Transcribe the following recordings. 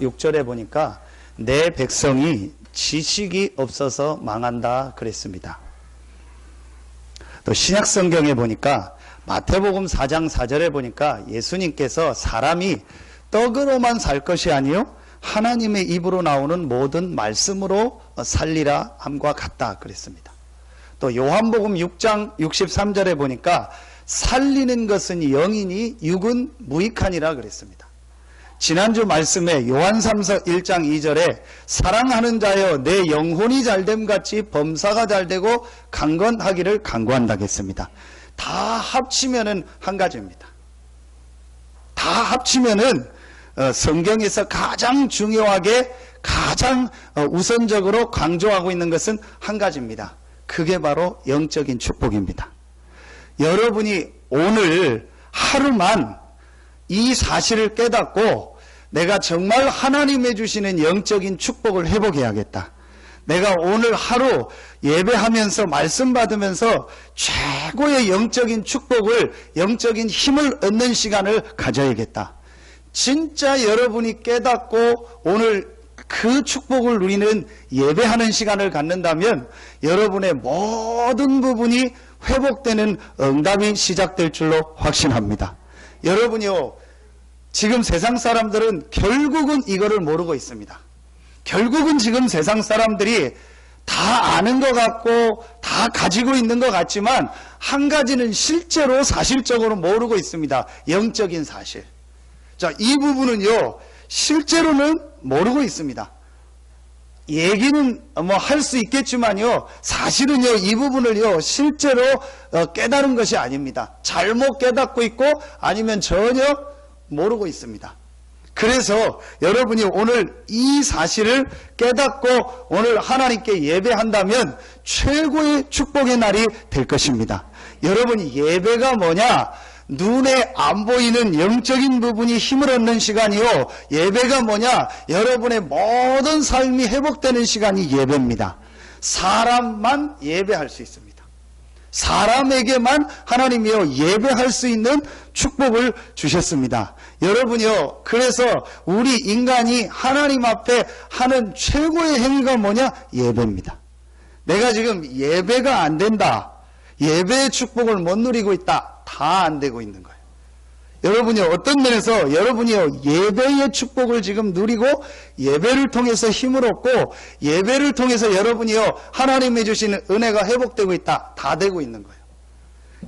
6절에 보니까 내 백성이 지식이 없어서 망한다 그랬습니다. 또 신약성경에 보니까 마태복음 4장 4절에 보니까 예수님께서 사람이 떡으로만 살 것이 아니요 하나님의 입으로 나오는 모든 말씀으로 살리라 함과 같다 그랬습니다. 또 요한복음 6장 63절에 보니까 살리는 것은 영이니 육은 무익하니라 그랬습니다. 지난주 말씀에 요한삼서 1장 2절에 사랑하는 자여 내 영혼이 잘됨 같이 범사가 잘되고 강건하기를 간구한다고 했습니다. 다 합치면은 한 가지입니다. 다 합치면은 성경에서 가장 중요하게 가장 우선적으로 강조하고 있는 것은 한 가지입니다. 그게 바로 영적인 축복입니다. 여러분이 오늘 하루만 이 사실을 깨닫고 내가 정말 하나님이 주시는 영적인 축복을 회복해야겠다. 내가 오늘 하루 예배하면서 말씀 받으면서 최고의 영적인 축복을, 영적인 힘을 얻는 시간을 가져야겠다. 진짜 여러분이 깨닫고 오늘 그 축복을 누리는 예배하는 시간을 갖는다면 여러분의 모든 부분이 회복되는 응답이 시작될 줄로 확신합니다. 여러분이요, 지금 세상 사람들은 결국은 이거를 모르고 있습니다. 결국은 지금 세상 사람들이 다 아는 것 같고 다 가지고 있는 것 같지만 한 가지는 실제로 사실적으로 모르고 있습니다. 영적인 사실. 자, 이 부분은요, 실제로는 모르고 있습니다. 얘기는 뭐 할 수 있겠지만요, 사실은요, 이 부분을요, 실제로 깨달은 것이 아닙니다. 잘못 깨닫고 있고 아니면 전혀 모르고 있습니다. 그래서 여러분이 오늘 이 사실을 깨닫고 오늘 하나님께 예배한다면 최고의 축복의 날이 될 것입니다. 여러분이 예배가 뭐냐? 눈에 안 보이는 영적인 부분이 힘을 얻는 시간이요. 예배가 뭐냐? 여러분의 모든 삶이 회복되는 시간이 예배입니다. 사람만 예배할 수 있습니다. 사람에게만 하나님이요 예배할 수 있는 축복을 주셨습니다. 여러분이요, 그래서 우리 인간이 하나님 앞에 하는 최고의 행위가 뭐냐? 예배입니다. 내가 지금 예배가 안 된다, 예배의 축복을 못 누리고 있다, 다 안 되고 있는 거예요. 여러분이 어떤 면에서 여러분이요 예배의 축복을 지금 누리고 예배를 통해서 힘을 얻고 예배를 통해서 여러분이요 하나님이 주시는 은혜가 회복되고 있다, 다 되고 있는 거예요.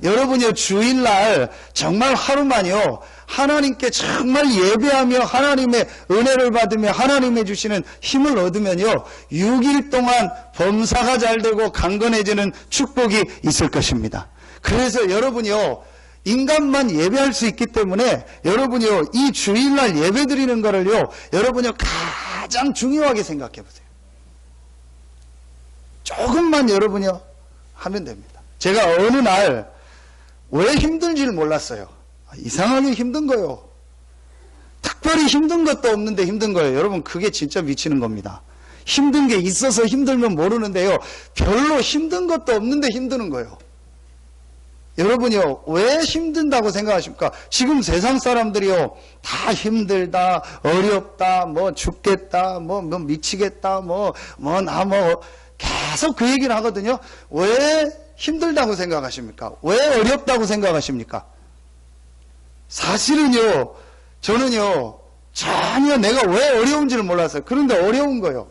여러분이요 주일날 정말 하루만요 하나님께 정말 예배하며 하나님의 은혜를 받으며 하나님이 주시는 힘을 얻으면요 6일 동안 범사가 잘되고 강건해지는 축복이 있을 것입니다. 그래서 여러분이요 인간만 예배할 수 있기 때문에 여러분이요 이 주일날 예배 드리는 거를요 여러분이요 가장 중요하게 생각해 보세요. 조금만 여러분이요 하면 됩니다. 제가 어느 날 왜 힘든지를 몰랐어요. 이상하게 힘든 거예요. 특별히 힘든 것도 없는데 힘든 거예요. 여러분 그게 진짜 미치는 겁니다. 힘든 게 있어서 힘들면 모르는데요 별로 힘든 것도 없는데 힘드는 거예요. 여러분이요 왜 힘든다고 생각하십니까? 지금 세상 사람들이요 다 힘들다, 어렵다, 뭐 죽겠다, 뭐 미치겠다, 나 계속 그 얘기를 하거든요. 왜 힘들다고 생각하십니까? 왜 어렵다고 생각하십니까? 사실은요 저는요 전혀 내가 왜 어려운지를 몰랐어요. 그런데 어려운 거예요.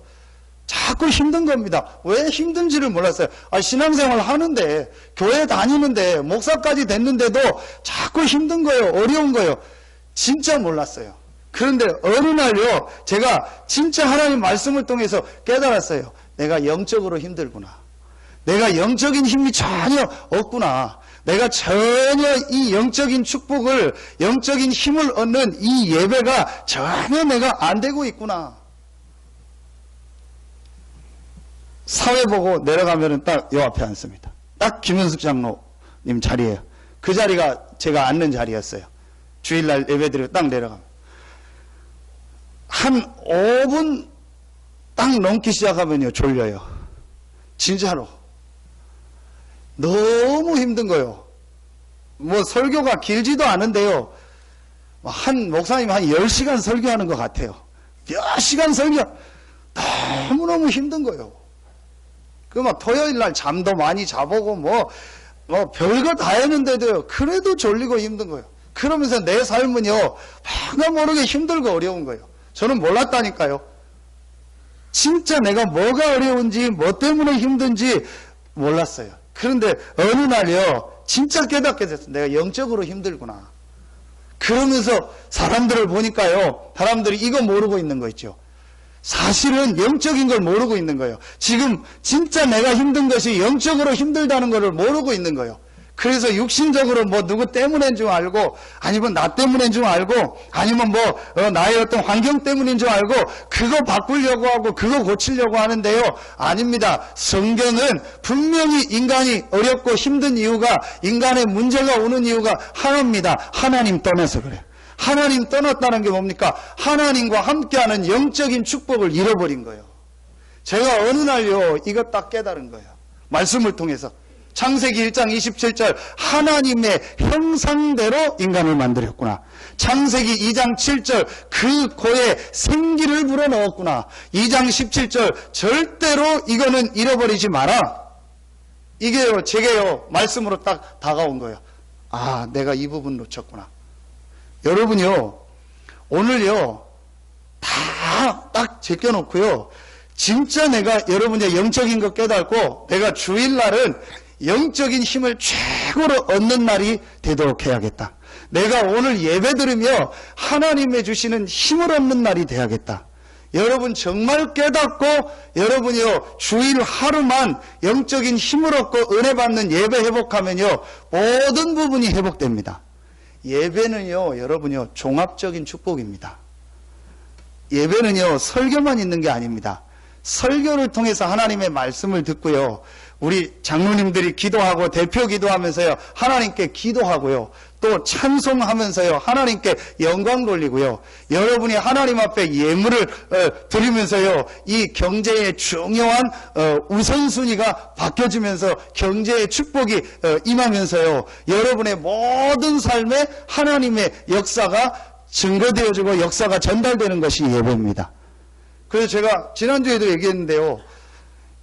자꾸 힘든 겁니다. 왜 힘든지를 몰랐어요. 신앙생활 하는데 교회 다니는데 목사까지 됐는데도 자꾸 힘든 거예요. 어려운 거예요. 진짜 몰랐어요. 그런데 어느 날요 제가 진짜 하나님 말씀을 통해서 깨달았어요. 내가 영적으로 힘들구나. 내가 영적인 힘이 전혀 없구나. 내가 전혀 이 영적인 축복을, 영적인 힘을 얻는 이 예배가 전혀 내가 안 되고 있구나. 사회 보고 내려가면은 딱 요 앞에 앉습니다. 딱 김현숙 장로님 자리예요. 그 자리가 제가 앉는 자리였어요. 주일날 예배드리고 딱 내려가면. 한 5분 딱 넘기 시작하면요 졸려요. 진짜로. 너무 힘든 거예요. 뭐 설교가 길지도 않은데요. 한 목사님 한 10시간 설교하는 것 같아요. 몇 시간 설교 너무너무 힘든 거예요. 그 막 토요일 날 잠도 많이 자보고 뭐 별거 다 했는데도요, 그래도 졸리고 힘든 거예요. 그러면서 내 삶은요, 뭔가 모르게 힘들고 어려운 거예요. 저는 몰랐다니까요. 진짜 내가 뭐가 어려운지, 뭐 때문에 힘든지 몰랐어요. 그런데 어느 날요, 진짜 깨닫게 됐어요. 내가 영적으로 힘들구나. 그러면서 사람들을 보니까요, 사람들이 이거 모르고 있는 거 있죠. 사실은 영적인 걸 모르고 있는 거예요. 지금 진짜 내가 힘든 것이 영적으로 힘들다는 것을 모르고 있는 거예요. 그래서 육신적으로 뭐 누구 때문인 줄 알고, 아니면 나 때문인 줄 알고, 아니면 뭐 나의 어떤 환경 때문인 줄 알고 그거 바꾸려고 하고 그거 고치려고 하는데요, 아닙니다. 성경은 분명히 인간이 어렵고 힘든 이유가, 인간의 문제가 오는 이유가 하나입니다. 하나님 떠나서 그래요. 하나님 떠났다는 게 뭡니까? 하나님과 함께하는 영적인 축복을 잃어버린 거예요. 제가 어느 날요, 이거 딱 깨달은 거예요. 말씀을 통해서. 창세기 1장 27절, 하나님의 형상대로 인간을 만들었구나. 창세기 2장 7절, 그 코에 생기를 불어넣었구나. 2장 17절, 절대로 이거는 잃어버리지 마라. 이게요, 제게요, 말씀으로 딱 다가온 거예요. 아, 내가 이 부분 놓쳤구나. 여러분요, 오늘요, 다 딱 제껴놓고요, 진짜 내가 여러분의 영적인 것 깨닫고, 내가 주일날은 영적인 힘을 최고로 얻는 날이 되도록 해야겠다. 내가 오늘 예배 드리며 하나님의 주시는 힘을 얻는 날이 돼야겠다. 여러분 정말 깨닫고, 여러분이요, 주일 하루만 영적인 힘을 얻고 은혜 받는 예배 회복하면요, 모든 부분이 회복됩니다. 예배는요, 여러분요, 종합적인 축복입니다. 예배는요, 설교만 있는 게 아닙니다. 설교를 통해서 하나님의 말씀을 듣고요, 우리 장로님들이 기도하고 대표 기도하면서요, 하나님께 기도하고요, 또 찬송하면서요, 하나님께 영광 돌리고요, 여러분이 하나님 앞에 예물을 드리면서요, 이 경제의 중요한 우선순위가 바뀌어지면서 경제의 축복이 임하면서요, 여러분의 모든 삶에 하나님의 역사가 증거되어지고 역사가 전달되는 것이 예배입니다. 그래서 제가 지난주에도 얘기했는데요,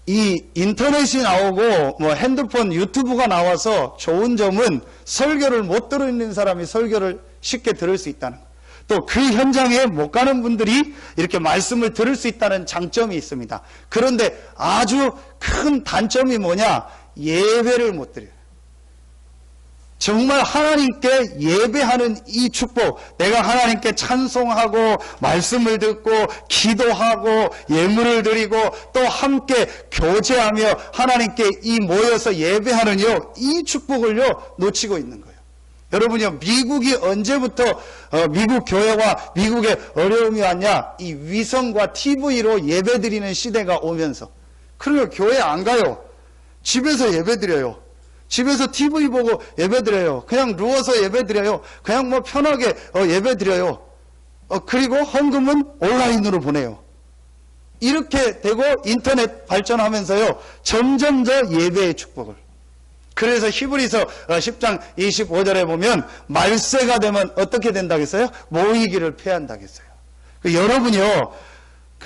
이 인터넷이 나오고 뭐 핸드폰, 유튜브가 나와서 좋은 점은 설교를 못 들은 사람이 설교를 쉽게 들을 수 있다는 것. 또 그 현장에 못 가는 분들이 이렇게 말씀을 들을 수 있다는 장점이 있습니다. 그런데 아주 큰 단점이 뭐냐? 예배를 못 드려요. 정말 하나님께 예배하는 이 축복, 내가 하나님께 찬송하고 말씀을 듣고 기도하고 예물을 드리고 또 함께 교제하며 하나님께 이 모여서 예배하는요, 이 축복을요 놓치고 있는 거예요. 여러분요, 미국이 언제부터 미국 교회와 미국에 어려움이 왔냐? 이 위성과 TV로 예배드리는 시대가 오면서. 그러면 교회 안 가요. 집에서 예배드려요. 집에서 TV 보고 예배드려요. 그냥 누워서 예배드려요. 그냥 뭐 편하게 예배드려요. 그리고 헌금은 온라인으로 보내요. 이렇게 되고 인터넷 발전하면서요, 점점 더 예배의 축복을. 그래서 히브리서 10장 25절에 보면 말세가 되면 어떻게 된다겠어요? 모이기를 패한다겠어요. 여러분이요,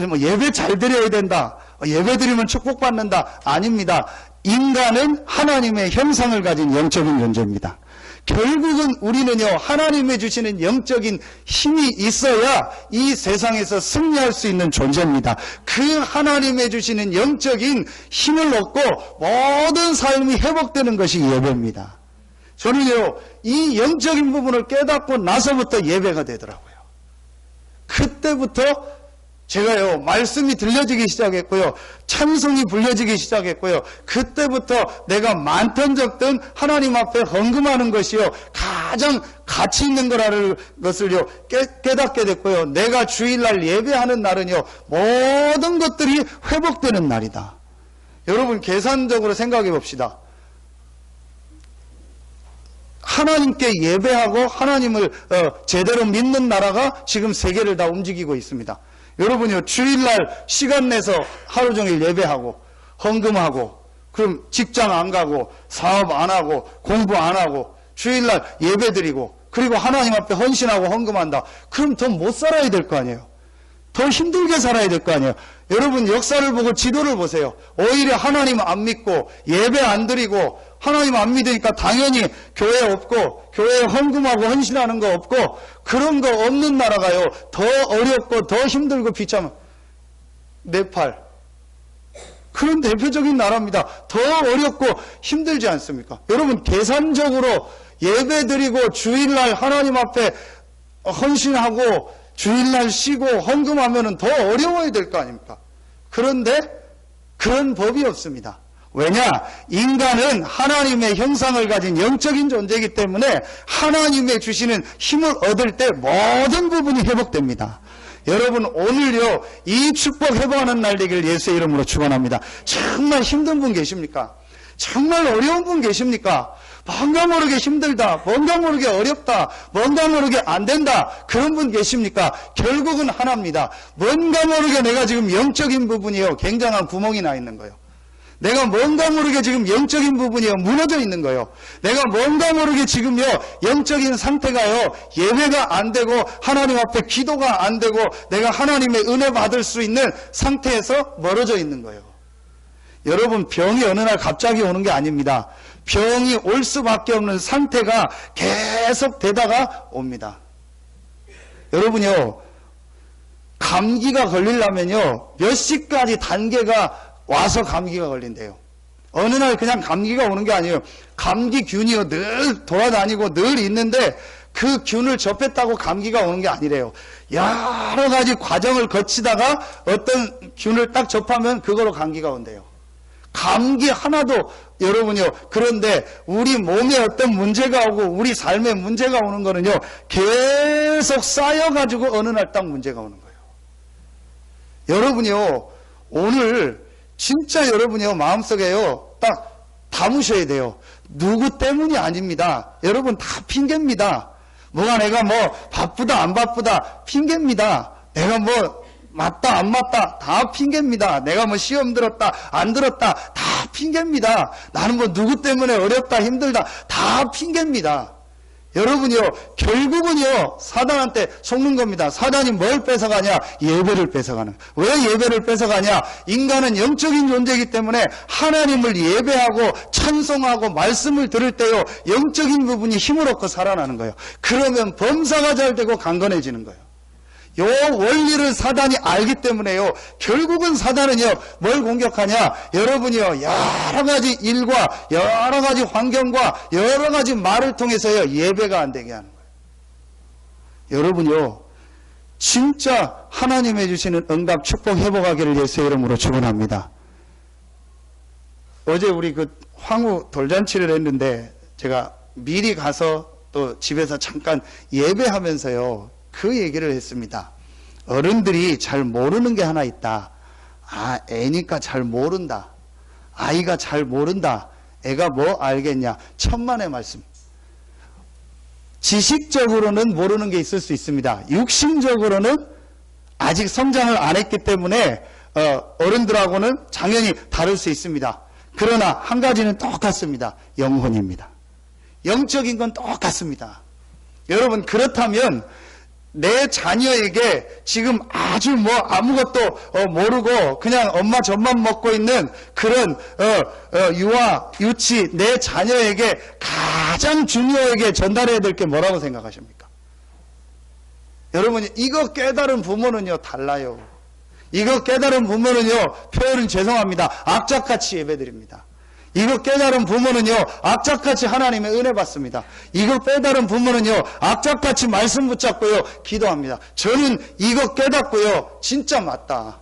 뭐 예배 잘 드려야 된다, 예배 드리면 축복받는다, 아닙니다. 인간은 하나님의 형상을 가진 영적인 존재입니다. 결국은 우리는요, 하나님의 주시는 영적인 힘이 있어야 이 세상에서 승리할 수 있는 존재입니다. 그 하나님의 주시는 영적인 힘을 얻고 모든 삶이 회복되는 것이 예배입니다. 저는요, 이 영적인 부분을 깨닫고 나서부터 예배가 되더라고요. 그때부터 제가요, 말씀이 들려지기 시작했고요, 찬송이 불려지기 시작했고요, 그때부터 내가 많든 적든 하나님 앞에 헌금하는 것이요, 가장 가치 있는 거라는 것을요, 깨닫게 됐고요, 내가 주일날 예배하는 날은요, 모든 것들이 회복되는 날이다. 여러분, 계산적으로 생각해 봅시다. 하나님께 예배하고 하나님을 제대로 믿는 나라가 지금 세계를 다 움직이고 있습니다. 여러분이요, 주일날 시간 내서 하루 종일 예배하고 헌금하고, 그럼 직장 안 가고 사업 안 하고 공부 안 하고 주일날 예배 드리고 그리고 하나님 앞에 헌신하고 헌금한다. 그럼 더 못 살아야 될 거 아니에요. 더 힘들게 살아야 될 거 아니에요. 여러분 역사를 보고 지도를 보세요. 오히려 하나님 안 믿고 예배 안 드리고 하나님 안 믿으니까 당연히 교회 없고 교회에 헌금하고 헌신하는 거 없고 그런 거 없는 나라가요. 더 어렵고 더 힘들고 비참한 네팔. 그런 대표적인 나라입니다. 더 어렵고 힘들지 않습니까? 여러분 계산적으로 예배 드리고 주일날 하나님 앞에 헌신하고 주일날 쉬고 헌금하면 더 어려워야 될 거 아닙니까? 그런데 그런 법이 없습니다. 왜냐? 인간은 하나님의 형상을 가진 영적인 존재이기 때문에 하나님의 주시는 힘을 얻을 때 모든 부분이 회복됩니다. 여러분 오늘요 이 축복 회복하는 날 되길 예수의 이름으로 축원합니다. 정말 힘든 분 계십니까? 정말 어려운 분 계십니까? 뭔가 모르게 힘들다, 뭔가 모르게 어렵다, 뭔가 모르게 안 된다 그런 분 계십니까? 결국은 하나입니다. 뭔가 모르게 내가 지금 영적인 부분이요 굉장한 구멍이 나 있는 거예요. 내가 뭔가 모르게 지금 영적인 부분이요 무너져 있는 거예요. 내가 뭔가 모르게 지금요 영적인 상태가요 예배가 안 되고 하나님 앞에 기도가 안 되고 내가 하나님의 은혜 받을 수 있는 상태에서 멀어져 있는 거예요. 여러분 병이 어느 날 갑자기 오는 게 아닙니다. 병이 올 수밖에 없는 상태가 계속 되다가 옵니다. 여러분요 감기가 걸리려면요 몇 시까지 단계가 와서 감기가 걸린대요. 어느 날 그냥 감기가 오는 게 아니에요. 감기균이요 늘 돌아다니고 늘 있는데 그 균을 접했다고 감기가 오는 게 아니래요. 여러 가지 과정을 거치다가 어떤 균을 딱 접하면 그거로 감기가 온대요. 감기 하나도 여러분요 그런데 우리 몸에 어떤 문제가 오고 우리 삶에 문제가 오는 거는요 계속 쌓여가지고 어느 날 딱 문제가 오는 거예요. 여러분요 오늘 진짜 여러분이요 마음속에요 딱 담으셔야 돼요. 누구 때문이 아닙니다. 여러분 다 핑계입니다. 뭐가 내가 뭐 바쁘다 안 바쁘다 핑계입니다. 내가 뭐 맞다 안 맞다 다 핑계입니다. 내가 뭐 시험 들었다 안 들었다 다 핑계입니다. 나는 뭐 누구 때문에 어렵다 힘들다 다 핑계입니다. 여러분이요 결국은요 사단한테 속는 겁니다. 사단이 뭘 뺏어가냐? 예배를 뺏어가는. 왜 예배를 뺏어가냐? 인간은 영적인 존재이기 때문에 하나님을 예배하고 찬송하고 말씀을 들을 때요 영적인 부분이 힘을 얻고 살아나는 거예요. 그러면 범사가 잘 되고 강건해지는 거예요. 요 원리를 사단이 알기 때문에요 결국은 사단은요 뭘 공격하냐? 여러분이요 여러 가지 일과 여러 가지 환경과 여러 가지 말을 통해서요 예배가 안 되게 하는 거예요. 여러분이요 진짜 하나님이 주시는 응답 축복 회복하기를 예수의 이름으로 축원합니다. 어제 우리 그 황후 돌잔치를 했는데 제가 미리 가서 또 집에서 잠깐 예배하면서요 그 얘기를 했습니다. 어른들이 잘 모르는 게 하나 있다. 아, 애니까 잘 모른다. 아이가 잘 모른다. 애가 뭐 알겠냐. 천만의 말씀. 지식적으로는 모르는 게 있을 수 있습니다. 육신적으로는 아직 성장을 안 했기 때문에 어른들하고는 당연히 다를 수 있습니다. 그러나 한 가지는 똑같습니다. 영혼입니다. 영적인 건 똑같습니다. 여러분 그렇다면 내 자녀에게 지금 아주 뭐 아무것도 모르고 그냥 엄마 젖만 먹고 있는 그런 유아 유치 내 자녀에게 가장 중요하게 전달해야 될 게 뭐라고 생각하십니까? 여러분 이거 깨달은 부모는요 달라요. 이거 깨달은 부모는요 표현은 죄송합니다. 악착같이 예배드립니다. 이거 깨달은 부모는요 악착같이 하나님의 은혜 받습니다. 이거 깨달은 부모는요 악착같이 말씀 붙잡고요 기도합니다. 저는 이거 깨닫고요 진짜 맞다.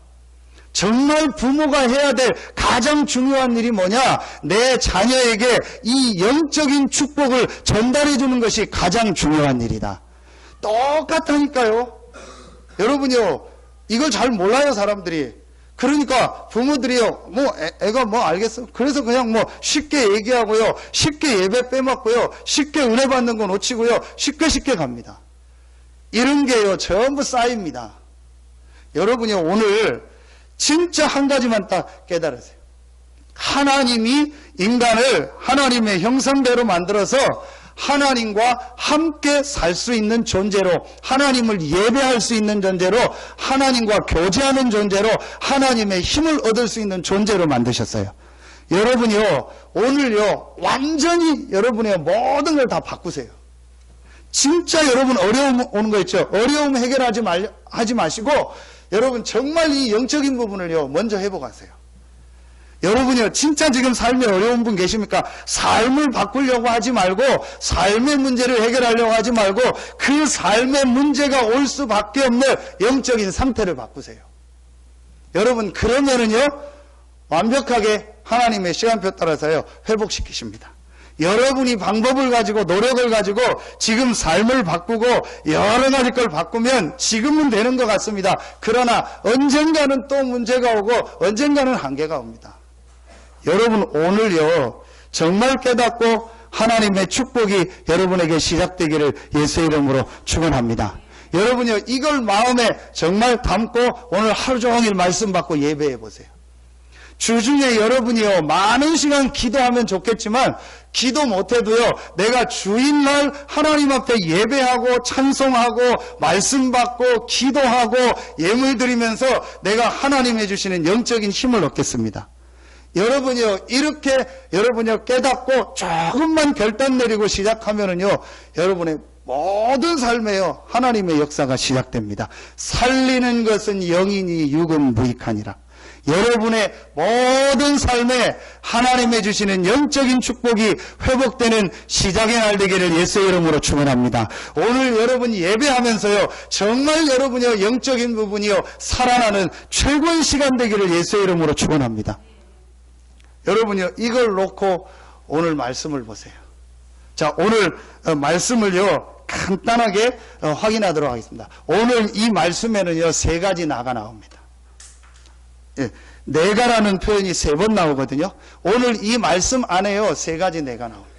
정말 부모가 해야 될 가장 중요한 일이 뭐냐? 내 자녀에게 이 영적인 축복을 전달해 주는 것이 가장 중요한 일이다. 똑같다니까요. 여러분요 이걸 잘 몰라요 사람들이. 그러니까 부모들이요 뭐 애가 뭐 알겠어. 그래서 그냥 뭐 쉽게 얘기하고요 쉽게 예배 빼먹고요 쉽게 은혜 받는 거 놓치고요 쉽게 갑니다. 이런 게요 전부 쌓입니다. 여러분이 오늘 진짜 한 가지만 딱 깨달으세요. 하나님이 인간을 하나님의 형상대로 만들어서 하나님과 함께 살 수 있는 존재로, 하나님을 예배할 수 있는 존재로, 하나님과 교제하는 존재로, 하나님의 힘을 얻을 수 있는 존재로 만드셨어요. 여러분이요, 오늘요, 완전히 여러분의 모든 걸 다 바꾸세요. 진짜 여러분 어려움 오는 거 있죠? 어려움 하지 마시고, 여러분 정말 이 영적인 부분을요, 먼저 회복하세요. 여러분이요, 진짜 지금 삶에 어려운 분 계십니까? 삶을 바꾸려고 하지 말고, 삶의 문제를 해결하려고 하지 말고, 그 삶의 문제가 올 수밖에 없는 영적인 상태를 바꾸세요. 여러분, 그러면은요, 완벽하게 하나님의 시간표 따라서요, 회복시키십니다. 여러분이 방법을 가지고, 노력을 가지고, 지금 삶을 바꾸고, 여러 가지 걸 바꾸면 지금은 되는 것 같습니다. 그러나 언젠가는 또 문제가 오고, 언젠가는 한계가 옵니다. 여러분 오늘요 정말 깨닫고 하나님의 축복이 여러분에게 시작되기를 예수의 이름으로 축원합니다. 여러분요 이걸 마음에 정말 담고 오늘 하루 종일 말씀 받고 예배해 보세요. 주중에 여러분이요 많은 시간 기도하면 좋겠지만 기도 못해도요 내가 주일날 하나님 앞에 예배하고 찬송하고 말씀 받고 기도하고 예물 드리면서 내가 하나님 해주시는 영적인 힘을 얻겠습니다. 여러분이요, 이렇게 여러분이요, 깨닫고 조금만 결단 내리고 시작하면은요, 여러분의 모든 삶에요, 하나님의 역사가 시작됩니다. 살리는 것은 영이니 육은 무익하니라. 여러분의 모든 삶에 하나님의 주시는 영적인 축복이 회복되는 시작의 날 되기를 예수의 이름으로 축원합니다. 오늘 여러분이 예배하면서요, 정말 여러분의 영적인 부분이요, 살아나는 최고의 시간 되기를 예수의 이름으로 축원합니다. 여러분요 이걸 놓고 오늘 말씀을 보세요. 자 오늘 말씀을요 간단하게 확인하도록 하겠습니다. 오늘 이 말씀에는요 세 가지 나가 나옵니다. 예, 내가라는 표현이 3번 나오거든요. 오늘 이 말씀 안에요 세 가지 내가 나옵니다.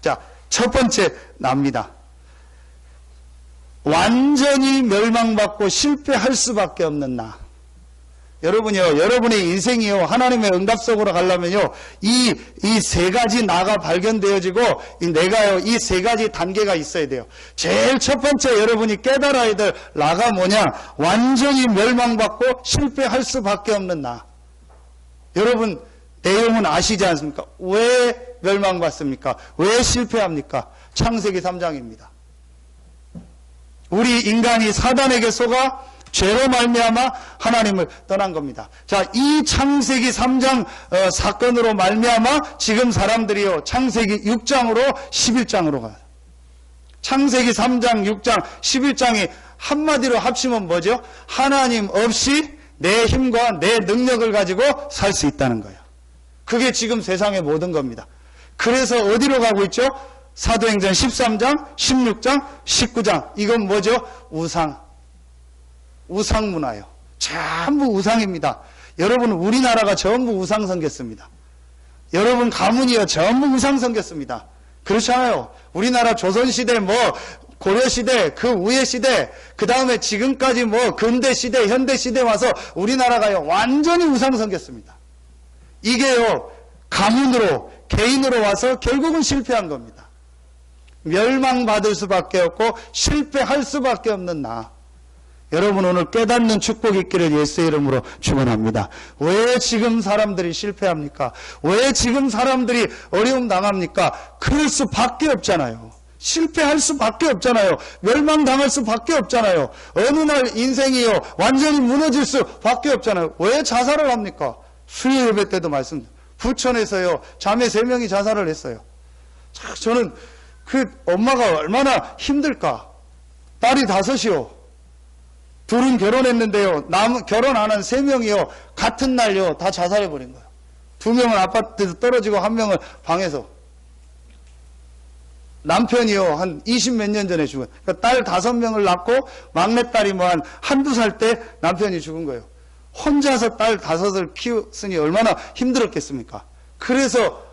자 첫 번째 납니다. 완전히 멸망받고 실패할 수밖에 없는 나. 여러분요, 여러분의 인생이요, 하나님의 응답 속으로 가려면요, 이 세 가지 나가 발견되어지고, 내가요, 이 세 가지 단계가 있어야 돼요. 제일 첫 번째 여러분이 깨달아야 될 나가 뭐냐? 완전히 멸망받고 실패할 수밖에 없는 나. 여러분, 내용은 아시지 않습니까? 왜 멸망받습니까? 왜 실패합니까? 창세기 3장입니다. 우리 인간이 사단에게 속아 죄로 말미암아 하나님을 떠난 겁니다. 자, 이 창세기 3장 사건으로 말미암아 지금 사람들이요 창세기 6장으로 11장으로 가요. 창세기 3장, 6장, 11장이 한마디로 합치면 뭐죠? 하나님 없이 내 힘과 내 능력을 가지고 살 수 있다는 거예요. 그게 지금 세상의 모든 겁니다. 그래서 어디로 가고 있죠? 사도행전 13장, 16장, 19장. 이건 뭐죠? 우상 문화요. 전부 우상입니다. 여러분 우리나라가 전부 우상 섬겼습니다. 여러분 가문이요 전부 우상 섬겼습니다. 그렇잖아요. 우리나라 조선시대 고려시대 그 위의 시대 그 다음에 지금까지 근대시대 현대시대 와서 우리나라가요 완전히 우상 섬겼습니다. 이게요 가문으로 개인으로 와서 결국은 실패한 겁니다. 멸망받을 수밖에 없고 실패할 수밖에 없는 나. 여러분 오늘 깨닫는 축복이 있기를 예수의 이름으로 축원합니다. 왜 지금 사람들이 실패합니까? 왜 지금 사람들이 어려움 당합니까? 그럴 수밖에 없잖아요. 실패할 수밖에 없잖아요. 멸망당할 수밖에 없잖아요. 어느 날 인생이요 완전히 무너질 수밖에 없잖아요. 왜 자살을 합니까? 수요 예배 때도 부천에서요 자매 3명이 자살을 했어요. 저는 그 엄마가 얼마나 힘들까. 딸이 5이요. 둘은 결혼했는데요. 결혼 안 한 3명이요. 같은 날요. 다 자살해버린 거예요. 2명은 아파트에서 떨어지고 1명은 방에서. 남편이요. 한 20몇 년 전에 죽은. 그러니까 딸 5명을 낳고 막내딸이 한두 살 때 남편이 죽은 거예요. 혼자서 딸 5을 키웠으니 얼마나 힘들었겠습니까? 그래서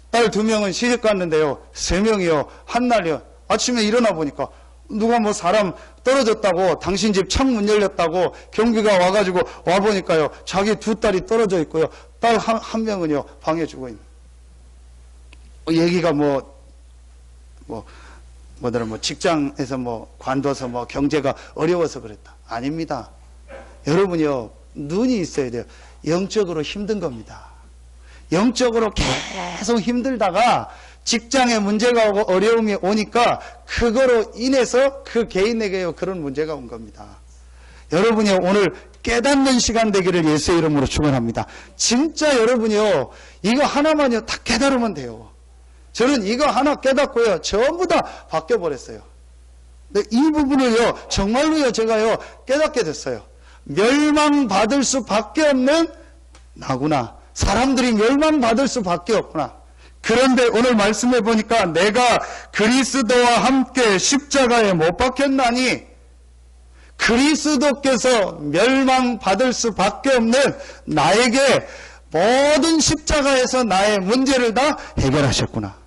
딸 2명은 시집 갔는데요. 3명이요. 한 날이요. 아침에 일어나 보니까 누가 사람 떨어졌다고 당신 집 창문 열렸다고 경비가 와가지고 와보니까요 자기 2딸이 떨어져 있고요 딸 한 명은요 방에 죽어 있는 얘기가 직장에서 관둬서 경제가 어려워서 그랬다. 아닙니다. 여러분이요, 눈이 있어야 돼요. 영적으로 힘든 겁니다. 영적으로 계속 힘들다가 직장에 문제가 오고 어려움이 오니까 그거로 인해서 그 개인에게요, 그런 문제가 온 겁니다. 여러분이요, 오늘 깨닫는 시간 되기를 예수의 이름으로 축원합니다. 진짜 여러분이요, 이거 하나만요 다 깨달으면 돼요. 저는 이거 하나 깨닫고요, 전부 다 바뀌어 버렸어요. 근데 이 부분을요, 정말로요, 제가요 깨닫게 됐어요. 멸망받을 수밖에 없는 나구나. 사람들이 멸망받을 수밖에 없구나. 그런데 오늘 말씀해 보니까 내가 그리스도와 함께 십자가에 못 박혔나니 그리스도께서 멸망받을 수밖에 없는 나에게 모든 십자가에서 나의 문제를 다 해결하셨구나.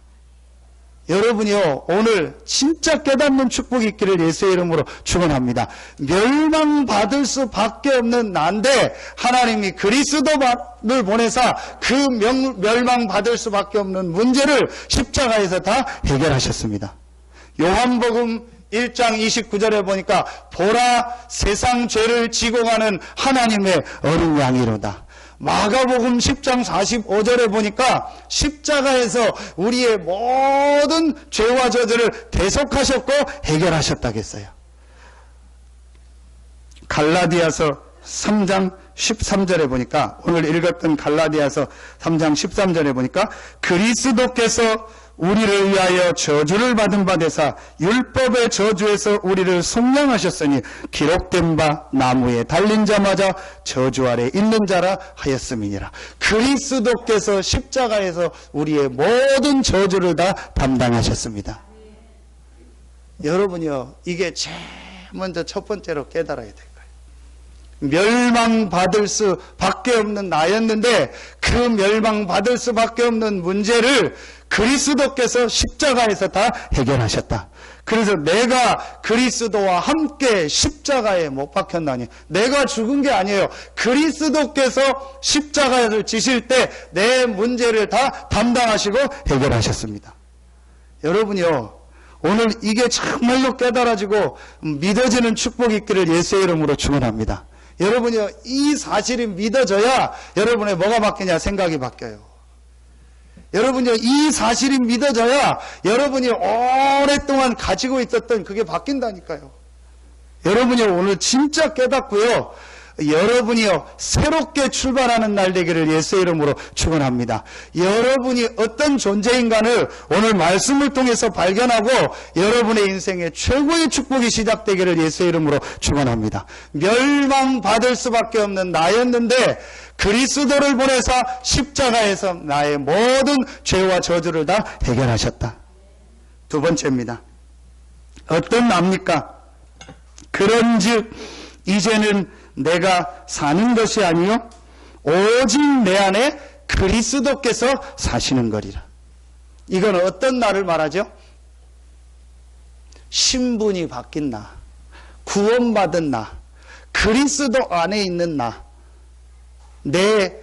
여러분이요, 오늘 진짜 깨닫는 축복이 있기를 예수의 이름으로 축원합니다. 멸망받을 수밖에 없는 난데 하나님이 그리스도를 보내사 그 멸망받을 수밖에 없는 문제를 십자가에서 다 해결하셨습니다. 요한복음 1장 29절에 보니까 보라, 세상 죄를 지고 가는 하나님의 어린 양이로다. 마가복음 10장 45절에 보니까 십자가에서 우리의 모든 죄와 저주를 대속하셨고 해결하셨다겠어요. 갈라디아서 3장 13절에 보니까, 오늘 읽었던 갈라디아서 3장 13절에 보니까 그리스도께서 우리를 위하여 저주를 받은 바 되사 율법의 저주에서 우리를 속량하셨으니 기록된 바 나무에 달린 자마자 저주 아래 있는 자라 하였음이니라. 그리스도께서 십자가에서 우리의 모든 저주를 다 담당하셨습니다. 여러분이요, 이게 제일 먼저 첫 번째로 깨달아야 될 거예요. 멸망받을 수밖에 없는 나였는데 그 멸망받을 수밖에 없는 문제를 그리스도께서 십자가에서 다 해결하셨다. 그래서 내가 그리스도와 함께 십자가에 못 박혔나니, 내가 죽은 게 아니에요. 그리스도께서 십자가를 지실 때 내 문제를 다 담당하시고 해결하셨습니다. 여러분이요, 오늘 이게 정말로 깨달아지고 믿어지는 축복이 있기를 예수의 이름으로 축원합니다. 여러분이요, 이 사실이 믿어져야 여러분의 뭐가 바뀌냐? 생각이 바뀌어요. 여러분이요, 이 사실이 믿어져야 여러분이 오랫동안 가지고 있었던 그게 바뀐다니까요. 여러분이요, 오늘 진짜 깨닫고요, 여러분이요, 새롭게 출발하는 날 되기를 예수의 이름으로 축원합니다. 여러분이 어떤 존재인가를 오늘 말씀을 통해서 발견하고 여러분의 인생의 최고의 축복이 시작되기를 예수의 이름으로 축원합니다. 멸망받을 수밖에 없는 나였는데 그리스도를 보내사 십자가에서 나의 모든 죄와 저주를 다 해결하셨다. 두 번째입니다. 어떤 나입니까? 그런즉 이제는 내가 사는 것이 아니요 오직 내 안에 그리스도께서 사시는 거리라. 이건 어떤 나를 말하죠? 신분이 바뀐 나, 구원받은 나, 그리스도 안에 있는 나, 내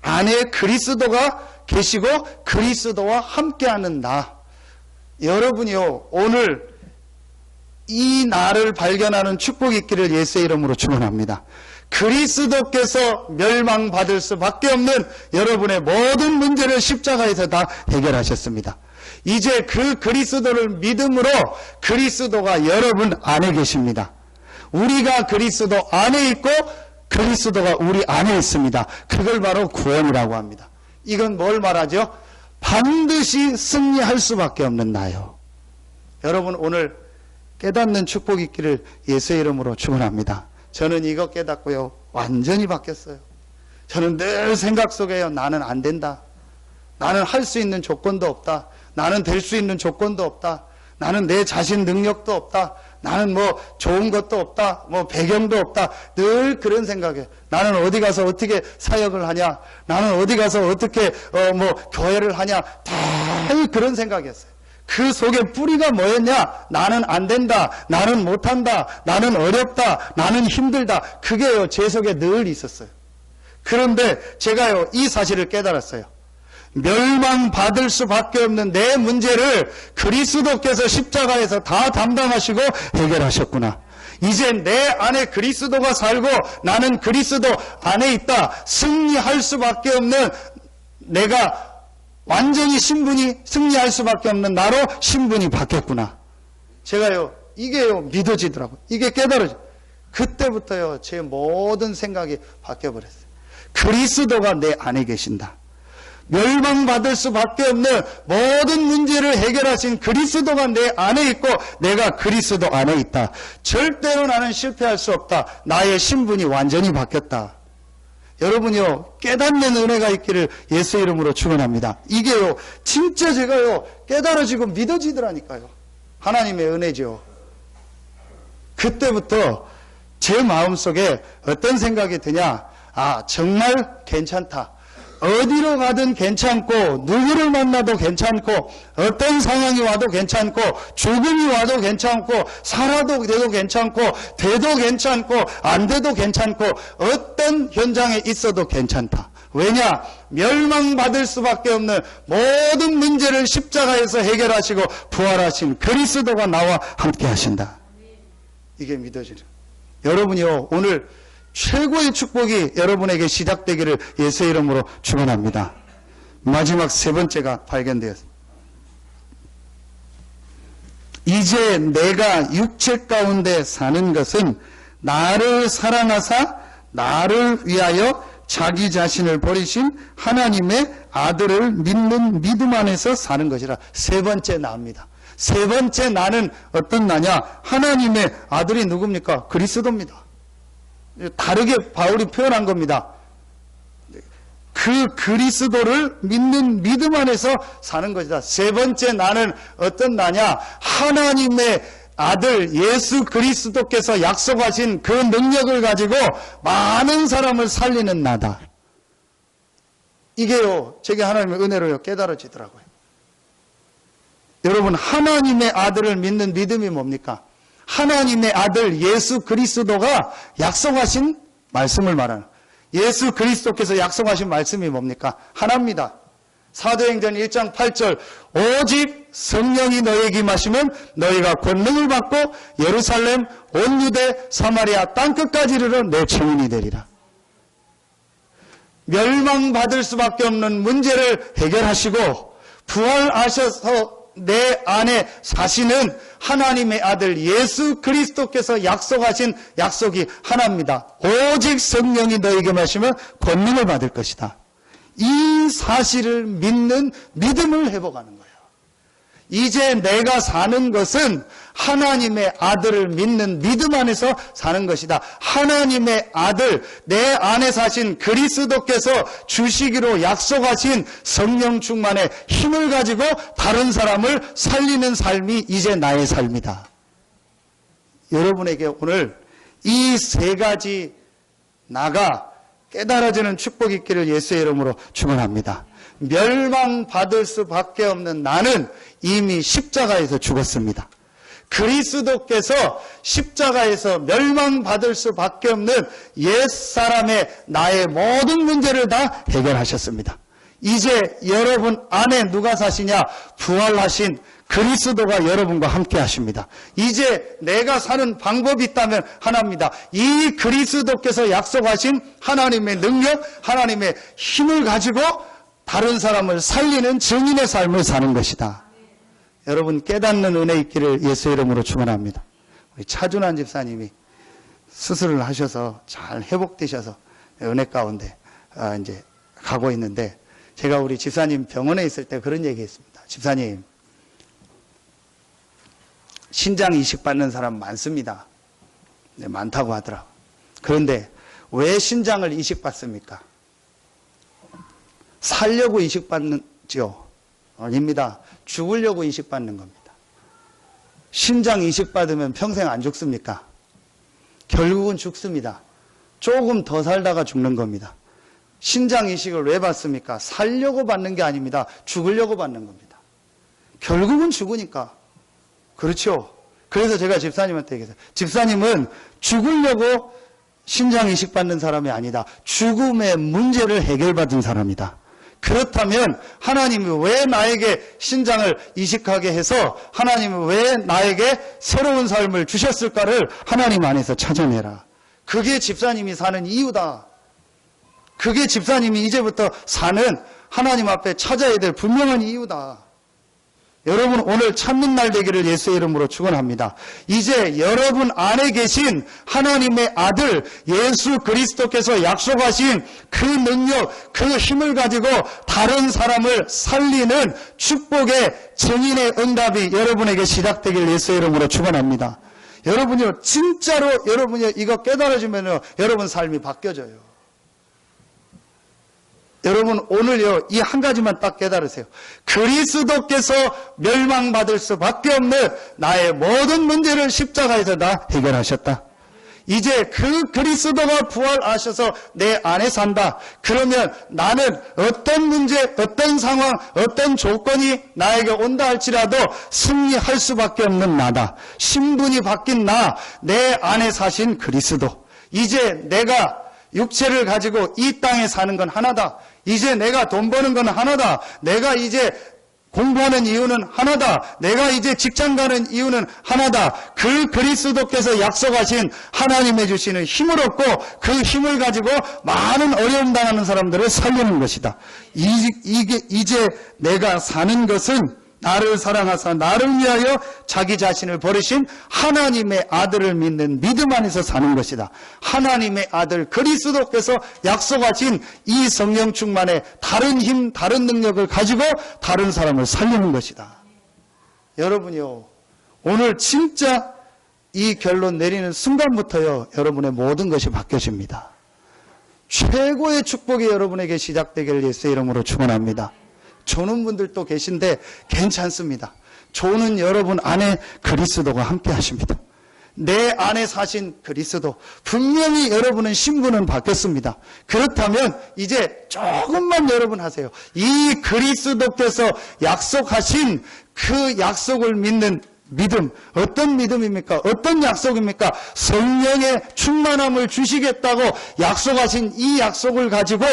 안에 그리스도가 계시고 그리스도와 함께하는 나. 여러분이요, 오늘 이 나를 발견하는 축복이 있기를 예수의 이름으로 축원합니다. 그리스도께서 멸망받을 수밖에 없는 여러분의 모든 문제를 십자가에서 다 해결하셨습니다. 이제 그 그리스도를 믿음으로 그리스도가 여러분 안에 계십니다. 우리가 그리스도 안에 있고 그리스도가 우리 안에 있습니다. 그걸 바로 구원이라고 합니다. 이건 뭘 말하죠? 반드시 승리할 수밖에 없는 나요. 여러분, 오늘 깨닫는 축복이 있기를 예수의 이름으로 축원합니다. 저는 이거 깨닫고요, 완전히 바뀌었어요. 저는 늘 생각 속에요, 나는 안 된다. 나는 할 수 있는 조건도 없다. 나는 될 수 있는 조건도 없다. 나는 내 자신 능력도 없다. 나는 뭐 좋은 것도 없다. 뭐 배경도 없다. 늘 그런 생각이에요. 나는 어디 가서 어떻게 사역을 하냐. 나는 어디 가서 어떻게 교회를 하냐. 다 그런 생각이었어요. 그 속에 뿌리가 뭐였냐? 나는 안 된다. 나는 못한다. 나는 어렵다. 나는 힘들다. 그게요, 제 속에 늘 있었어요. 그런데 제가요, 이 사실을 깨달았어요. 멸망받을 수밖에 없는 내 문제를 그리스도께서 십자가에서 다 담당하시고 해결하셨구나. 이제 내 안에 그리스도가 살고 나는 그리스도 안에 있다. 승리할 수밖에 없는, 내가 완전히 승리할 수밖에 없는 나로 신분이 바뀌었구나. 제가요, 이게요, 믿어지더라고요. 이게 깨달아져요. 그때부터요, 제 모든 생각이 바뀌어버렸어요. 그리스도가 내 안에 계신다. 멸망받을 수밖에 없는 모든 문제를 해결하신 그리스도가 내 안에 있고 내가 그리스도 안에 있다. 절대로 나는 실패할 수 없다. 나의 신분이 완전히 바뀌었다. 여러분이요, 깨닫는 은혜가 있기를 예수 이름으로 축원합니다. 이게요, 진짜 제가요, 깨달아지고 믿어지더라니까요. 하나님의 은혜죠. 그때부터 제 마음속에 어떤 생각이 드냐. 아, 정말 괜찮다. 어디로 가든 괜찮고, 누구를 만나도 괜찮고, 어떤 상황이 와도 괜찮고, 죽음이 와도 괜찮고, 살아도 돼도 괜찮고, 돼도 괜찮고, 안 돼도 괜찮고, 어떤 현장에 있어도 괜찮다. 왜냐? 멸망받을 수밖에 없는 모든 문제를 십자가에서 해결하시고 부활하신 그리스도가 나와 함께 하신다. 이게 믿어지죠. 여러분이요, 오늘 최고의 축복이 여러분에게 시작되기를 예수의 이름으로 축원합니다. 마지막 세 번째가 발견되었습니다. 이제 내가 육체 가운데 사는 것은 나를 사랑하사 나를 위하여 자기 자신을 버리신 하나님의 아들을 믿는 믿음 안에서 사는 것이라. 세 번째 나입니다. 세 번째 나는 어떤 나냐? 하나님의 아들이 누굽니까? 그리스도입니다. 다르게 바울이 표현한 겁니다. 그 그리스도를 믿는 믿음 안에서 사는 것이다. 세 번째 나는 어떤 나냐? 하나님의 아들 예수 그리스도께서 약속하신 그 능력을 가지고 많은 사람을 살리는 나다. 이게요, 제게 하나님의 은혜로요 깨달아지더라고요. 여러분, 하나님의 아들을 믿는 믿음이 뭡니까? 하나님의 아들 예수 그리스도가 약속하신 말씀을 말하는, 예수 그리스도께서 약속하신 말씀이 뭡니까? 하나입니다. 사도행전 1장 8절 오직 성령이 너희에게 임하시면 너희가 권능을 받고 예루살렘 온 유대 사마리아 땅끝까지 이르러 내 증인이 되리라. 멸망받을 수밖에 없는 문제를 해결하시고 부활하셔서 내 안에 사시는 하나님의 아들 예수 그리스도께서 약속하신 약속이 하나입니다. 오직 성령이 너희에게 마시면 권능을 받을 것이다. 이 사실을 믿는 믿음을 회복하는 거예요. 이제 내가 사는 것은 하나님의 아들을 믿는 믿음 안에서 사는 것이다. 하나님의 아들, 내 안에 사신 그리스도께서 주시기로 약속하신 성령 충만의 힘을 가지고 다른 사람을 살리는 삶이 이제 나의 삶이다. 여러분에게 오늘 이 세 가지 나가 깨달아지는 축복이 있기를 예수의 이름으로 축원합니다. 멸망받을 수밖에 없는 나는 이미 십자가에서 죽었습니다. 그리스도께서 십자가에서 멸망받을 수밖에 없는 옛사람의 나의 모든 문제를 다 해결하셨습니다. 이제 여러분 안에 누가 사시냐? 부활하신 그리스도가 여러분과 함께 하십니다. 이제 내가 사는 방법이 있다면 하나입니다. 이 그리스도께서 약속하신 하나님의 능력, 하나님의 힘을 가지고 다른 사람을 살리는 증인의 삶을 사는 것이다. 여러분 깨닫는 은혜 있기를 예수 이름으로 축원합니다. 우리 차준환 집사님이 수술을 하셔서 잘 회복되셔서 은혜 가운데 이제 가고 있는데, 제가 우리 집사님 병원에 있을 때 그런 얘기했습니다. 집사님, 신장 이식 받는 사람 많습니다. 네, 많다고 하더라고요. 그런데 왜 신장을 이식 받습니까? 살려고 이식 받는지요? 아닙니다. 죽으려고 이식 받는 겁니다. 신장 이식 받으면 평생 안 죽습니까? 결국은 죽습니다. 조금 더 살다가 죽는 겁니다. 신장 이식을 왜 받습니까? 살려고 받는 게 아닙니다. 죽으려고 받는 겁니다. 결국은 죽으니까. 그렇죠? 그래서 제가 집사님한테 얘기했어요. 집사님은 죽으려고 신장 이식 받는 사람이 아니다. 죽음의 문제를 해결받은 사람이다. 그렇다면 하나님이 왜 나에게 신장을 이식하게 해서 하나님이 왜 나에게 새로운 삶을 주셨을까를 하나님 안에서 찾아내라. 그게 집사님이 사는 이유다. 그게 집사님이 이제부터 사는 하나님 앞에 찾아야 될 분명한 이유다. 여러분 오늘 찾는 날 되기를 예수의 이름으로 축원합니다. 이제 여러분 안에 계신 하나님의 아들 예수 그리스도께서 약속하신 그 능력, 그 힘을 가지고 다른 사람을 살리는 축복의 증인의 응답이 여러분에게 시작되길 예수의 이름으로 축원합니다. 여러분요 진짜로 여러분이 이거 깨달아지면요 여러분 삶이 바뀌어져요. 여러분 오늘요 이 한 가지만 딱 깨달으세요. 그리스도께서 멸망받을 수밖에 없는 나의 모든 문제를 십자가에서 다 해결하셨다. 이제 그 그리스도가 부활하셔서 내 안에 산다. 그러면 나는 어떤 문제, 어떤 상황, 어떤 조건이 나에게 온다 할지라도 승리할 수밖에 없는 나다. 신분이 바뀐 나, 내 안에 사신 그리스도. 이제 내가 육체를 가지고 이 땅에 사는 건 하나다. 이제 내가 돈 버는 건 하나다. 내가 이제 공부하는 이유는 하나다. 내가 이제 직장 가는 이유는 하나다. 그 그리스도께서 약속하신 하나님의 주시는 힘을 얻고 그 힘을 가지고 많은 어려움 당하는 사람들을 살리는 것이다. 이제 내가 사는 것은 나를 사랑하사 나를 위하여 자기 자신을 버리신 하나님의 아들을 믿는 믿음 안에서 사는 것이다. 하나님의 아들 그리스도께서 약속하신 이 성령 충만의 다른 힘, 다른 능력을 가지고 다른 사람을 살리는 것이다. 여러분요, 오늘 진짜 이 결론 내리는 순간부터요, 여러분의 모든 것이 바뀌어집니다. 최고의 축복이 여러분에게 시작되기를 예수의 이름으로 축원합니다. 조는 분들도 계신데 괜찮습니다. 조는 여러분 안에 그리스도가 함께 하십니다. 내 안에 사신 그리스도. 분명히 여러분은 신분은 바뀌었습니다. 그렇다면 이제 조금만 여러분 하세요. 이 그리스도께서 약속하신 그 약속을 믿는 믿음, 어떤 믿음입니까? 어떤 약속입니까? 성령의 충만함을 주시겠다고 약속하신 이 약속을 가지고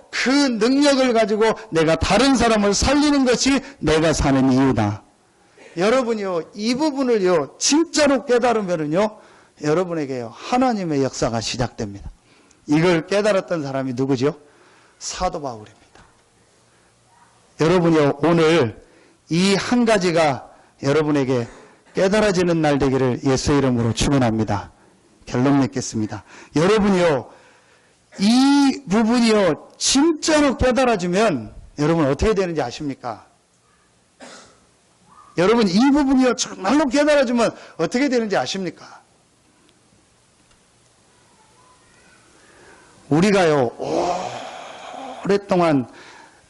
그 능력을 가지고 내가 다른 사람을 살리는 것이 내가 사는 이유다. 여러분이요, 이 부분을요, 진짜로 깨달으면은요, 여러분에게요, 하나님의 역사가 시작됩니다. 이걸 깨달았던 사람이 누구죠? 사도 바울입니다. 여러분이요, 오늘 이 한 가지가 여러분에게 깨달아지는 날 되기를 예수의 이름으로 축원합니다. 결론 맺겠습니다. 여러분이요, 이 부분이요, 진짜로 깨달아지면 여러분 어떻게 되는지 아십니까? 여러분 이 부분이요, 정말로 깨달아지면 어떻게 되는지 아십니까? 우리가요, 오랫동안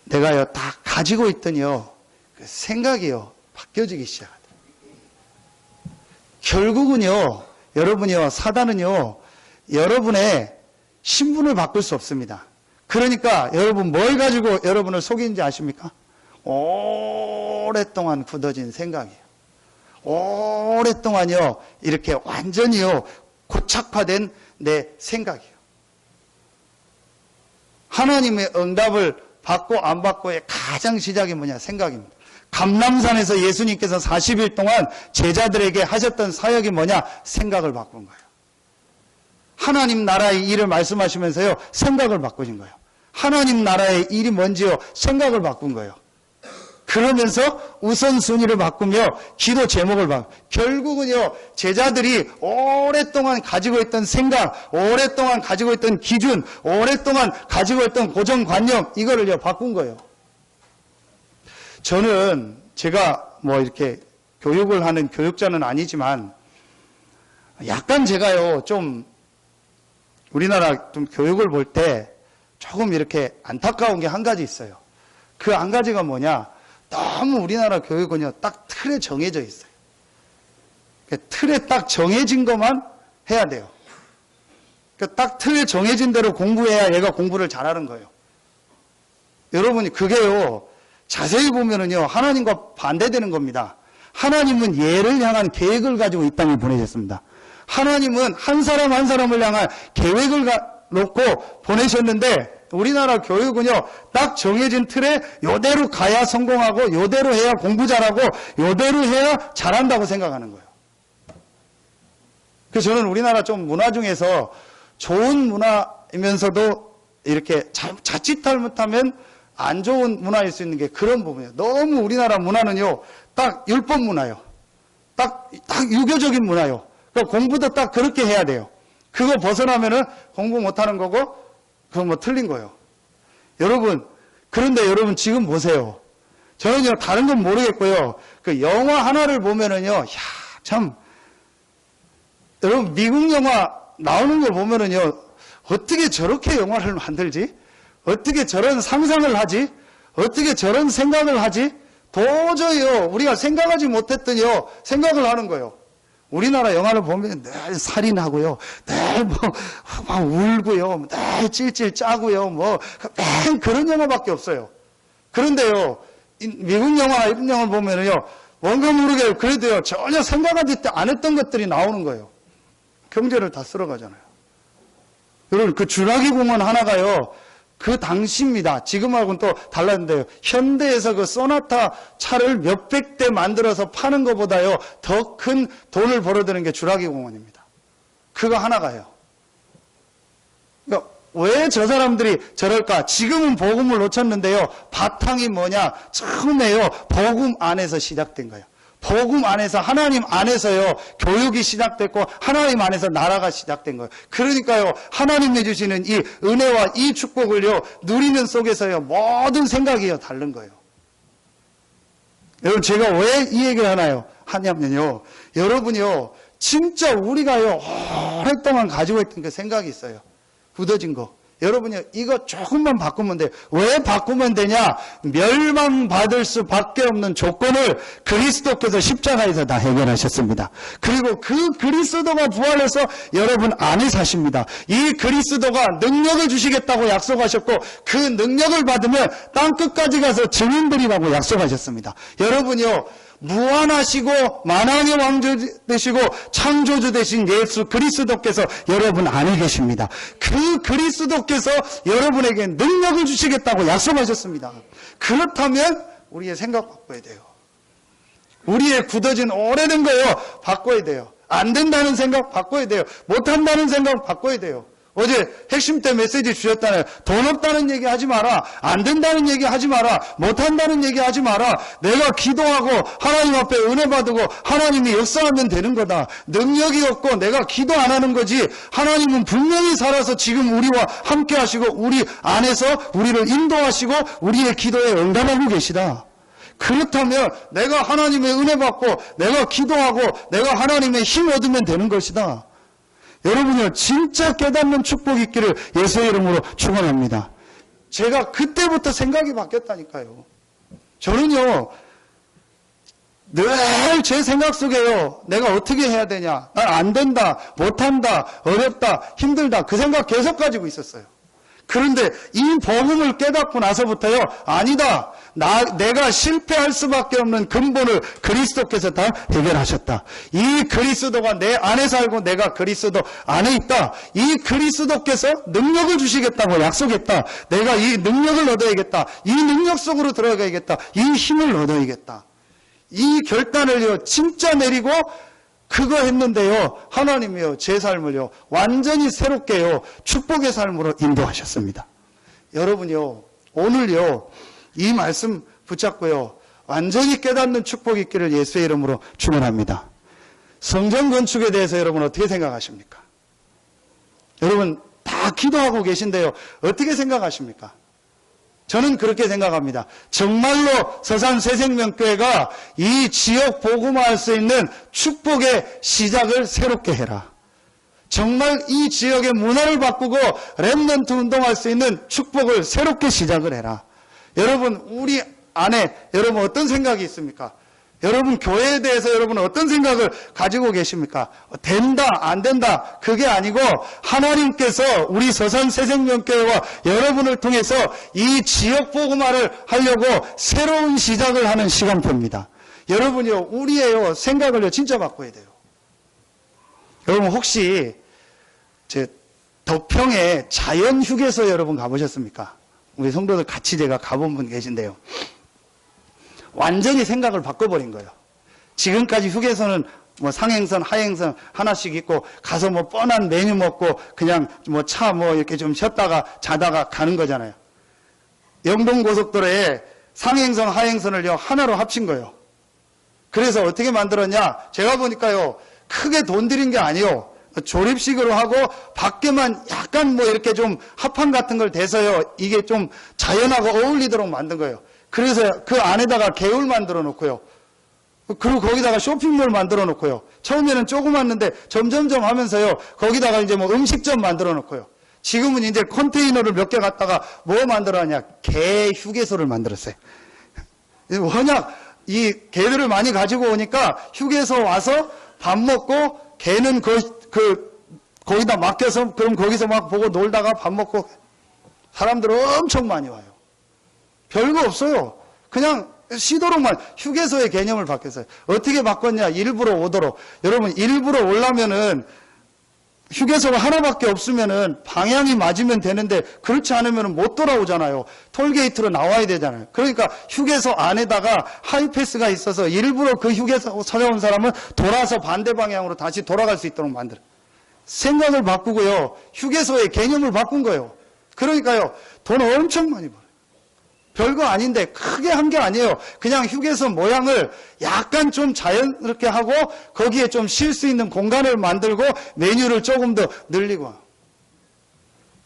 내가요, 다 가지고 있던요, 그 생각이요, 바뀌어지기 시작합니다. 결국은요, 여러분이요, 사단은요, 여러분의 신분을 바꿀 수 없습니다. 그러니까 여러분 뭘 가지고 여러분을 속이는지 아십니까? 오랫동안 굳어진 생각이에요. 오랫동안요, 이렇게 완전히요, 고착화된 내 생각이에요. 하나님의 응답을 받고 안 받고의 가장 시작이 뭐냐? 생각입니다. 감람산에서 예수님께서 40일 동안 제자들에게 하셨던 사역이 뭐냐? 생각을 바꾼 거예요. 하나님 나라의 일을 말씀하시면서요, 생각을 바꾸신 거예요. 하나님 나라의 일이 뭔지요? 생각을 바꾼 거예요. 그러면서 우선순위를 바꾸며 기도 제목을 바꾸고, 결국은요, 제자들이 오랫동안 가지고 있던 생각, 오랫동안 가지고 있던 기준, 오랫동안 가지고 있던 고정관념, 이거를요, 바꾼 거예요. 저는 제가 뭐 이렇게 교육을 하는 교육자는 아니지만 약간 제가요 좀 우리나라 좀 교육을 볼 때 조금 이렇게 안타까운 게 한 가지 있어요. 그 한 가지가 뭐냐? 너무 우리나라 교육은요 딱 틀에 정해져 있어요. 틀에 딱 정해진 것만 해야 돼요. 딱 틀에 정해진 대로 공부해야 얘가 공부를 잘하는 거예요. 여러분이 그게요 자세히 보면은요, 하나님과 반대되는 겁니다. 하나님은 얘를 향한 계획을 가지고 이 땅에 보내셨습니다. 하나님은 한 사람 한 사람을 향한 계획을 놓고 보내셨는데, 우리나라 교육은요, 딱 정해진 틀에 요대로 가야 성공하고, 요대로 해야 공부 잘하고, 요대로 해야 잘한다고 생각하는 거예요. 그래서 저는 우리나라 좀 문화 중에서 좋은 문화이면서도 이렇게 자칫 잘못하면 안 좋은 문화일 수 있는 게 그런 부분이에요. 너무 우리나라 문화는요, 딱 율법 문화요. 딱 유교적인 문화요. 공부도 딱 그렇게 해야 돼요. 그거 벗어나면은 공부 못하는 거고, 그건 뭐 틀린 거예요. 여러분, 그런데 여러분 지금 보세요. 저는요, 다른 건 모르겠고요. 그 영화 하나를 보면은요, 야, 참, 여러분, 미국 영화 나오는 걸 보면은요, 어떻게 저렇게 영화를 만들지? 어떻게 저런 상상을 하지? 어떻게 저런 생각을 하지? 도저히요, 우리가 생각하지 못했더니요, 생각을 하는 거예요. 우리나라 영화를 보면 늘 살인하고요, 늘 막 울고요, 늘 찔찔 짜고요, 맨 그런 영화밖에 없어요. 그런데요, 미국 영화나 일본 영화를 보면요, 뭔가 모르게 그래도요, 전혀 생각하지 안 했던 것들이 나오는 거예요. 경제를 다 쓸어가잖아요. 여러분, 그 주라기 공원 하나가요, 그 당시입니다. 지금하고는 또 달랐는데요. 현대에서 그 소나타 차를 몇백 대 만들어서 파는 것보다요, 더 큰 돈을 벌어들이는 게 주라기 공원입니다. 그거 하나가요. 그러니까 왜 저 사람들이 저럴까? 지금은 복음을 놓쳤는데요. 바탕이 뭐냐? 처음에요, 복음 안에서 시작된 거예요. 복음 안에서, 하나님 안에서요, 교육이 시작됐고, 하나님 안에서 나라가 시작된 거예요. 그러니까요, 하나님이 주시는 이 은혜와 이 축복을요, 누리는 속에서요, 모든 생각이요, 다른 거예요. 여러분, 제가 왜 이 얘기를 하냐면요, 여러분이요, 진짜 우리가요, 오랫동안 가지고 있던 그 생각이 있어요. 굳어진 거. 여러분이 이거 조금만 바꾸면 돼요. 왜 바꾸면 되냐? 멸망받을 수밖에 없는 조건을 그리스도께서 십자가에서 다 해결하셨습니다. 그리고 그 그리스도가 부활해서 여러분 안에 사십니다. 이 그리스도가 능력을 주시겠다고 약속하셨고, 그 능력을 받으면 땅끝까지 가서 증인들이라고 약속하셨습니다. 여러분이요, 무한하시고 만왕의 왕조 되시고 창조주 되신 예수 그리스도께서 여러분 안에 계십니다. 그 그리스도께서 여러분에게 능력을 주시겠다고 약속하셨습니다. 그렇다면 우리의 생각 바꿔야 돼요. 우리의 굳어진 오래된 거요, 바꿔야 돼요. 안 된다는 생각 바꿔야 돼요. 못한다는 생각 바꿔야 돼요. 어제 핵심 때 메시지 주셨잖아요. 돈 없다는 얘기 하지 마라. 안 된다는 얘기 하지 마라. 못한다는 얘기 하지 마라. 내가 기도하고 하나님 앞에 은혜 받고 하나님이 역사하면 되는 거다. 능력이 없고 내가 기도 안 하는 거지. 하나님은 분명히 살아서 지금 우리와 함께 하시고 우리 안에서 우리를 인도하시고 우리의 기도에 응답하고 계시다. 그렇다면 내가 하나님의 은혜 받고 내가 기도하고 내가 하나님의 힘 얻으면 되는 것이다. 여러분이요, 진짜 깨닫는 축복이 있기를 예수의 이름으로 축원합니다. 제가 그때부터 생각이 바뀌었다니까요. 저는요, 늘 제 생각 속에요, 내가 어떻게 해야 되냐, 안 된다, 못한다, 어렵다, 힘들다, 그 생각 계속 가지고 있었어요. 그런데 이 복음을 깨닫고 나서부터요, 아니다, 내가 실패할 수밖에 없는 근본을 그리스도께서 다 해결하셨다. 이 그리스도가 내 안에 살고 내가 그리스도 안에 있다. 이 그리스도께서 능력을 주시겠다고 약속했다. 내가 이 능력을 얻어야겠다. 이 능력 속으로 들어가야겠다. 이 힘을 얻어야겠다. 이 결단을요, 진짜 내리고 그거 했는데요, 하나님이요, 제 삶을요, 완전히 새롭게요, 축복의 삶으로 인도하셨습니다. 여러분요, 오늘요, 이 말씀 붙잡고요, 완전히 깨닫는 축복이 있기를 예수의 이름으로 축원합니다. 성전 건축에 대해서 여러분 어떻게 생각하십니까? 여러분 다 기도하고 계신데요, 어떻게 생각하십니까? 저는 그렇게 생각합니다. 정말로 서산 새생명교회가 이 지역 복음화할 수 있는 축복의 시작을 새롭게 해라. 정말 이 지역의 문화를 바꾸고 렘넌트 운동할 수 있는 축복을 새롭게 시작을 해라. 여러분, 우리 안에 여러분 어떤 생각이 있습니까? 여러분 교회에 대해서 여러분은 어떤 생각을 가지고 계십니까? 된다, 안 된다, 그게 아니고 하나님께서 우리 서산 새생명교회와 여러분을 통해서 이 지역 복음화를 하려고 새로운 시작을 하는 시간표입니다. 여러분이요, 우리의 생각을요, 진짜 바꿔야 돼요. 여러분 혹시 덕평에 자연휴게소 여러분 가보셨습니까? 우리 성도들 같이 제가 가본 분 계신데요. 완전히 생각을 바꿔버린 거예요. 지금까지 휴게소는 뭐 상행선, 하행선 하나씩 있고 가서 뭐 뻔한 메뉴 먹고 그냥 뭐 차 뭐 이렇게 좀 쉬었다가 자다가 가는 거잖아요. 영동고속도로에 상행선, 하행선을요 하나로 합친 거예요. 그래서 어떻게 만들었냐? 제가 보니까요 크게 돈 들인 게 아니에요. 조립식으로 하고 밖에만 약간 뭐 이렇게 좀 합판 같은 걸 대서요 이게 좀 자연하고 어울리도록 만든 거예요. 그래서 그 안에다가 개울 만들어 놓고요. 그리고 거기다가 쇼핑몰 만들어 놓고요. 처음에는 조그맣는데 점점점 하면서요. 거기다가 이제 뭐 음식점 만들어 놓고요. 지금은 이제 컨테이너를 몇 개 갖다가 뭐 만들었냐? 개 휴게소를 만들었어요. 워낙 이 개들을 많이 가지고 오니까 휴게소 와서 밥 먹고 개는 거기다 맡겨서 그럼 거기서 막 보고 놀다가 밥 먹고 사람들 엄청 많이 와요. 별거 없어요. 그냥 쉬도록만 휴게소의 개념을 바뀌었어요. 어떻게 바꿨냐? 일부러 오도록. 여러분 일부러 오려면은 휴게소가 하나밖에 없으면은 방향이 맞으면 되는데 그렇지 않으면 못 돌아오잖아요. 톨게이트로 나와야 되잖아요. 그러니까 휴게소 안에다가 하이패스가 있어서 일부러 그 휴게소 찾아온 사람은 돌아서 반대 방향으로 다시 돌아갈 수 있도록 만들어요. 생각을 바꾸고요. 휴게소의 개념을 바꾼 거예요. 그러니까요. 돈 엄청 많이 벌어요. 별거 아닌데 크게 한 게 아니에요. 그냥 휴게소 모양을 약간 좀 자연스럽게 하고 거기에 좀 쉴 수 있는 공간을 만들고 메뉴를 조금 더 늘리고.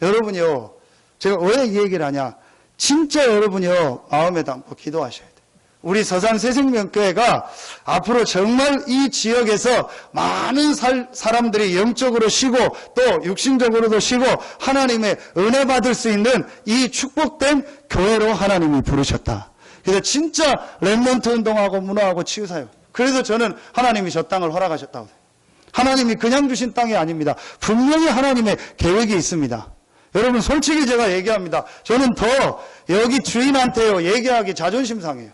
여러분이요. 제가 왜 이 얘기를 하냐. 진짜 여러분이요. 마음에 담고 기도하셔야 돼요. 우리 서산 새생명교회가 앞으로 정말 이 지역에서 많은 사람들이 영적으로 쉬고 또 육신적으로도 쉬고 하나님의 은혜 받을 수 있는 이 축복된 교회로 하나님이 부르셨다. 그래서 진짜 렘넌트 운동하고 문화하고 치유사역. 그래서 저는 하나님이 저 땅을 허락하셨다고 해요. 하나님이 그냥 주신 땅이 아닙니다. 분명히 하나님의 계획이 있습니다. 여러분 솔직히 제가 얘기합니다. 저는 더 여기 주인한테요 얘기하기 자존심 상해요.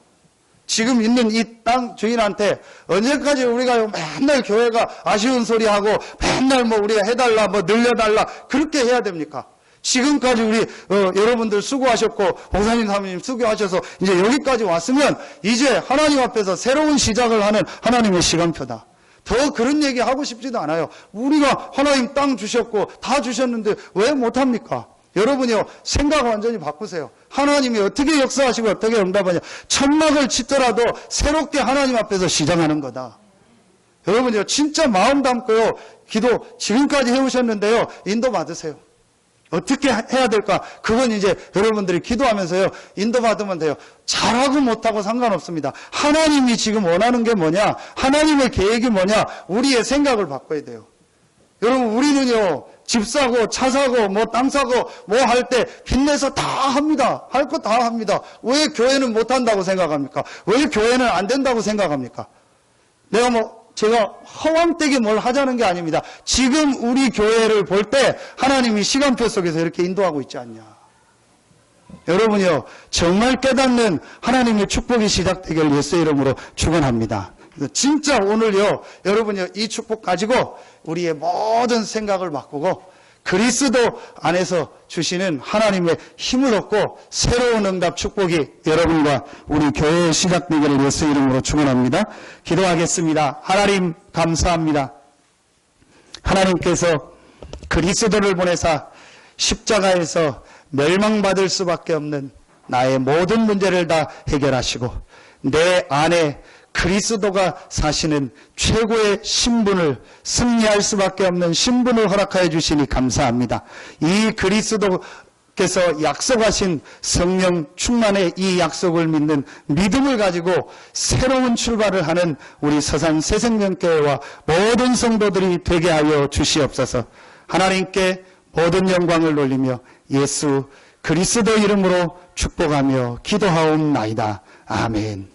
지금 있는 이 땅 주인한테 언제까지 우리가 맨날 교회가 아쉬운 소리 하고 맨날 뭐 우리가 해달라 뭐 늘려달라 그렇게 해야 됩니까? 지금까지 우리 여러분들 수고하셨고 봉사님 사모님 수고하셔서 이제 여기까지 왔으면 이제 하나님 앞에서 새로운 시작을 하는 하나님의 시간표다. 더 그런 얘기 하고 싶지도 않아요. 우리가 하나님 땅 주셨고 다 주셨는데 왜 못합니까? 여러분이요 생각 완전히 바꾸세요. 하나님이 어떻게 역사하시고 어떻게 응답하냐. 천막을 짓더라도 새롭게 하나님 앞에서 시작하는 거다. 여러분이요 진짜 마음 담고요 기도 지금까지 해오셨는데요 인도 받으세요. 어떻게 해야 될까? 그건 이제 여러분들이 기도하면서요 인도 받으면 돼요. 잘하고 못하고 상관없습니다. 하나님이 지금 원하는 게 뭐냐? 하나님의 계획이 뭐냐? 우리의 생각을 바꿔야 돼요. 여러분 우리는요 집 사고 차 사고 뭐 땅 사고 뭐 할 때 빚내서 다 합니다. 할 거 다 합니다. 왜 교회는 못한다고 생각합니까? 왜 교회는 안 된다고 생각합니까? 내가 뭐 제가 허황되게 뭘 하자는 게 아닙니다. 지금 우리 교회를 볼 때 하나님이 시간표 속에서 이렇게 인도하고 있지 않냐. 여러분이요 정말 깨닫는 하나님의 축복이 시작되길 예수의 이름으로 축원합니다. 진짜 오늘요 여러분이요 이 축복 가지고 우리의 모든 생각을 바꾸고 그리스도 안에서 주시는 하나님의 힘을 얻고 새로운 응답 축복이 여러분과 우리 교회에 시작되기를 예수 이름으로 축원합니다. 기도하겠습니다. 하나님 감사합니다. 하나님께서 그리스도를 보내사 십자가에서 멸망받을 수밖에 없는 나의 모든 문제를 다 해결하시고 내 안에 그리스도가 사시는 최고의 신분을 승리할 수밖에 없는 신분을 허락하여 주시니 감사합니다. 이 그리스도께서 약속하신 성령 충만의 이 약속을 믿는 믿음을 가지고 새로운 출발을 하는 우리 서산 새생명교회와 모든 성도들이 되게 하여 주시옵소서. 하나님께 모든 영광을 돌리며 예수 그리스도 이름으로 축복하며 기도하옵나이다. 아멘.